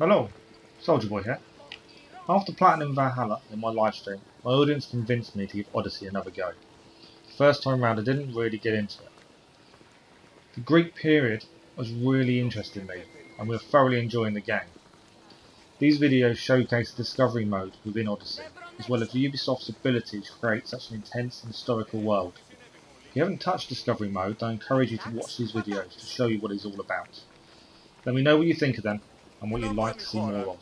Hello, Soldierboy here. After Platinum Valhalla in my livestream, my audience convinced me to give Odyssey another go. The first time round I didn't really get into it. The Greek period was really interesting me, and we were thoroughly enjoying the game. These videos showcase the discovery mode within Odyssey, as well as Ubisoft's ability to create such an intense and historical world. If you haven't touched discovery mode, I encourage you to watch these videos to show you what it's all about. Let me know what you think of them, and what you'd like to see more of.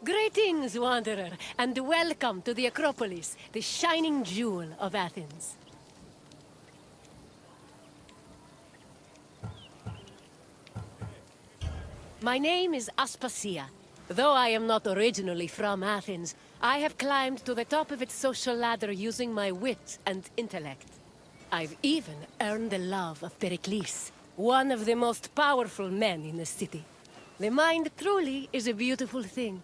Greetings, Wanderer, and welcome to the Akropolis, the shining jewel of Athens. My name is Aspasia. Though I am not originally from Athens, I have climbed to the top of its social ladder using my wit and intellect. I've even earned the love of Pericles, one of the most powerful men in the city. The mind truly is a beautiful thing.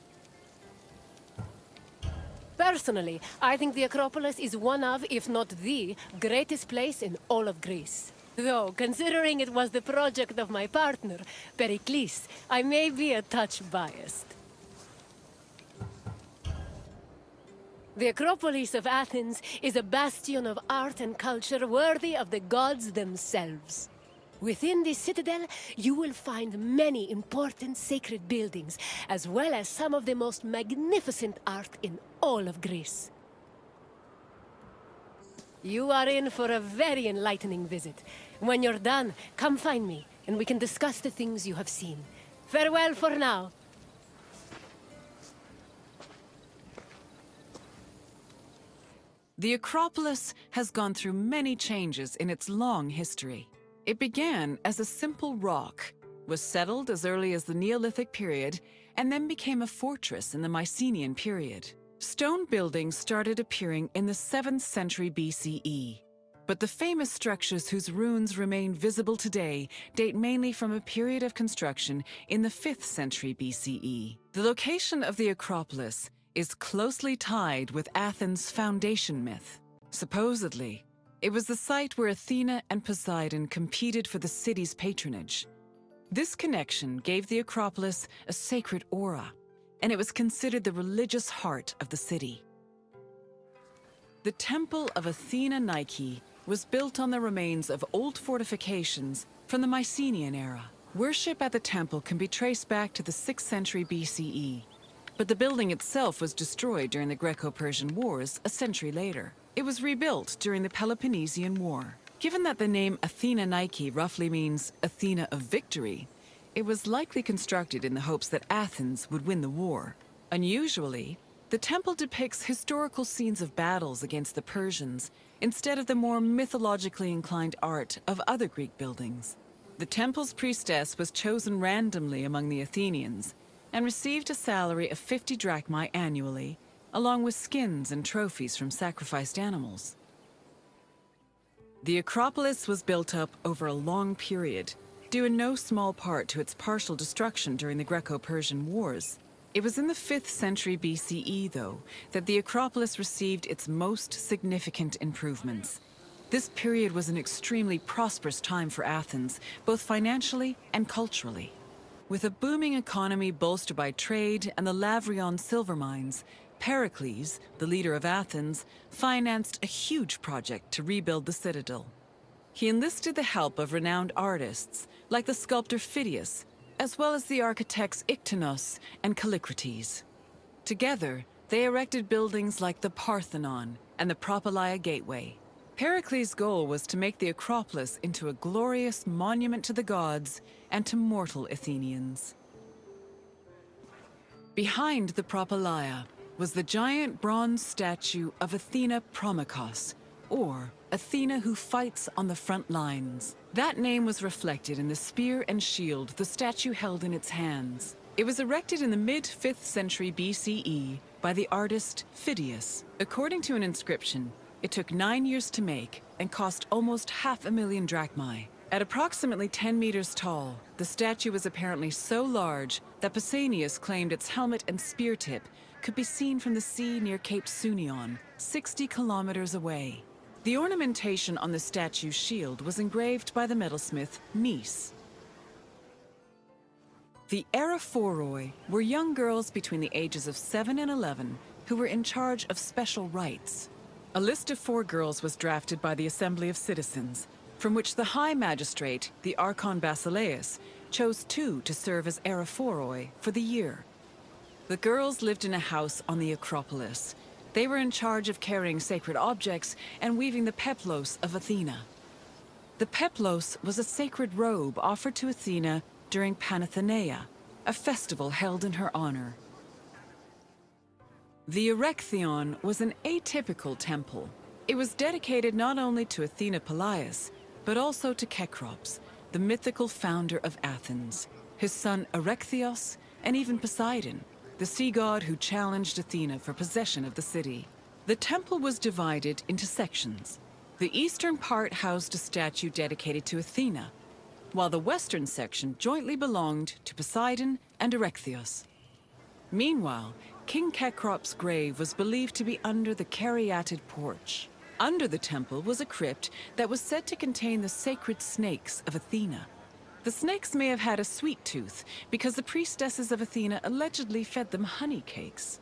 Personally, I think the Acropolis is one of, if not the, greatest place in all of Greece. Though, considering it was the project of my partner, Pericles, I may be a touch biased. The Acropolis of Athens is a bastion of art and culture worthy of the gods themselves. Within this citadel, you will find many important sacred buildings, as well as some of the most magnificent art in all of Greece. You are in for a very enlightening visit. When you're done, come find me, and we can discuss the things you have seen. Farewell for now. The Acropolis has gone through many changes in its long history. It began as a simple rock, was settled as early as the Neolithic period, and then became a fortress in the Mycenaean period. Stone buildings started appearing in the 7th century BCE. But the famous structures whose ruins remain visible today date mainly from a period of construction in the 5th century BCE. The location of the Acropolis is closely tied with Athens' foundation myth. Supposedly, it was the site where Athena and Poseidon competed for the city's patronage. This connection gave the Acropolis a sacred aura, and it was considered the religious heart of the city. The Temple of Athena Nike was built on the remains of old fortifications from the Mycenaean era. Worship at the temple can be traced back to the 6th century BCE, but the building itself was destroyed during the Greco-Persian Wars a century later. It was rebuilt during the Peloponnesian War. Given that the name Athena Nike roughly means Athena of victory, it was likely constructed in the hopes that Athens would win the war. Unusually, the temple depicts historical scenes of battles against the Persians instead of the more mythologically inclined art of other Greek buildings. The temple's priestess was chosen randomly among the Athenians and received a salary of 50 drachmae annually, along with skins and trophies from sacrificed animals. The Acropolis was built up over a long period, due in no small part to its partial destruction during the Greco-Persian Wars. It was in the 5th century BCE, though, that the Acropolis received its most significant improvements. This period was an extremely prosperous time for Athens, both financially and culturally. With a booming economy bolstered by trade and the Lavrion silver mines, Pericles, the leader of Athens, financed a huge project to rebuild the citadel. He enlisted the help of renowned artists, like the sculptor Phidias, as well as the architects Iktinos and Callicrates. Together, they erected buildings like the Parthenon and the Propylaea Gateway. Pericles' goal was to make the Acropolis into a glorious monument to the gods and to mortal Athenians. Behind the Propylaea was the giant bronze statue of Athena Promachos, or Athena who fights on the front lines. That name was reflected in the spear and shield the statue held in its hands. It was erected in the mid-5th century BCE by the artist Phidias. According to an inscription, it took 9 years to make and cost almost 500,000 drachmae. At approximately 10 meters tall, the statue was apparently so large that Pausanias claimed its helmet and spear tip could be seen from the sea near Cape Sunion, 60 kilometers away. The ornamentation on the statue's shield was engraved by the metalsmith Mies. The Akropolis were young girls between the ages of 7 and 11 who were in charge of special rites. A list of 4 girls was drafted by the Assembly of Citizens, from which the High Magistrate, the Archon Basileus, chose 2 to serve as Akropolis for the year. The girls lived in a house on the Akropolis. They were in charge of carrying sacred objects and weaving the peplos of Athena. The peplos was a sacred robe offered to Athena during Panathenaea, a festival held in her honor. The Erechtheion was an atypical temple. It was dedicated not only to Athena Polias, but also to Cecrops, the mythical founder of Athens, his son Erechtheos, and even Poseidon, the sea god who challenged Athena for possession of the city. The temple was divided into sections. The eastern part housed a statue dedicated to Athena, while the western section jointly belonged to Poseidon and Erechtheos. Meanwhile, King Cecrops' grave was believed to be under the caryatid porch. Under the temple was a crypt that was said to contain the sacred snakes of Athena. The snakes may have had a sweet tooth because the priestesses of Athena allegedly fed them honey cakes.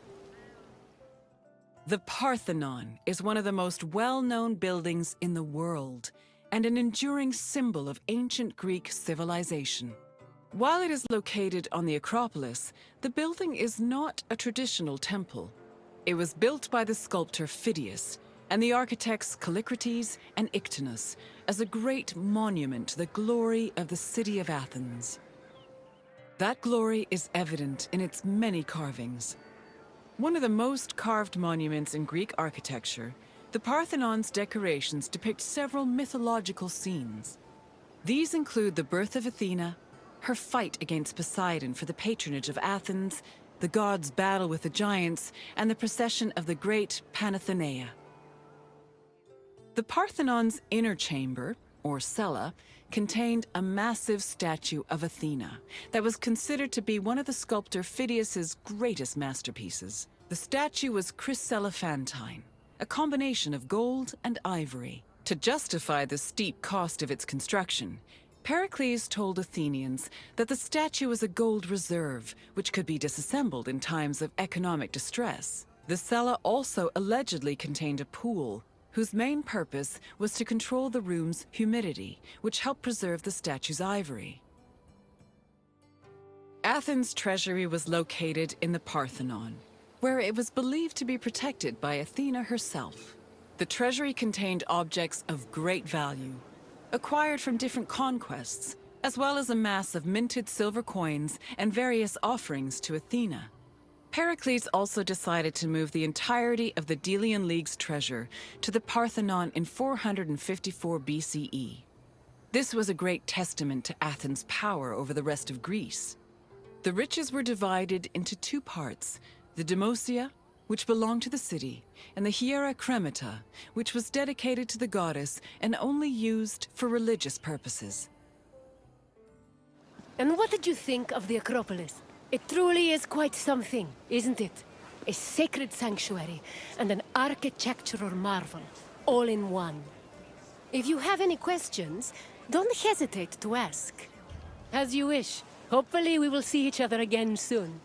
The Parthenon is one of the most well-known buildings in the world and an enduring symbol of ancient Greek civilization. While it is located on the Akropolis, the building is not a traditional temple. It was built by the sculptor Phidias and the architects Callicrates and Ictinus as a great monument to the glory of the city of Athens. That glory is evident in its many carvings. One of the most carved monuments in Greek architecture, the Parthenon's decorations depict several mythological scenes. These include the birth of Athena, her fight against Poseidon for the patronage of Athens, the gods' battle with the giants, and the procession of the great Panathenaea. The Parthenon's inner chamber, or cella, contained a massive statue of Athena that was considered to be one of the sculptor Phidias's greatest masterpieces. The statue was chryselephantine, a combination of gold and ivory. To justify the steep cost of its construction, Pericles told Athenians that the statue was a gold reserve, which could be disassembled in times of economic distress. The cella also allegedly contained a pool, whose main purpose was to control the room's humidity, which helped preserve the statue's ivory. Athens' treasury was located in the Parthenon, where it was believed to be protected by Athena herself. The treasury contained objects of great value, acquired from different conquests, as well as a mass of minted silver coins and various offerings to Athena. Pericles also decided to move the entirety of the Delian League's treasure to the Parthenon in 454 BCE. This was a great testament to Athens' power over the rest of Greece. The riches were divided into 2 parts, the Demosia, which belonged to the city, and the Hiera Cremata, which was dedicated to the goddess and only used for religious purposes. And what did you think of the Acropolis? It truly is quite something, isn't it? A sacred sanctuary and an architectural marvel, all in one. If you have any questions, don't hesitate to ask. As you wish. Hopefully we will see each other again soon.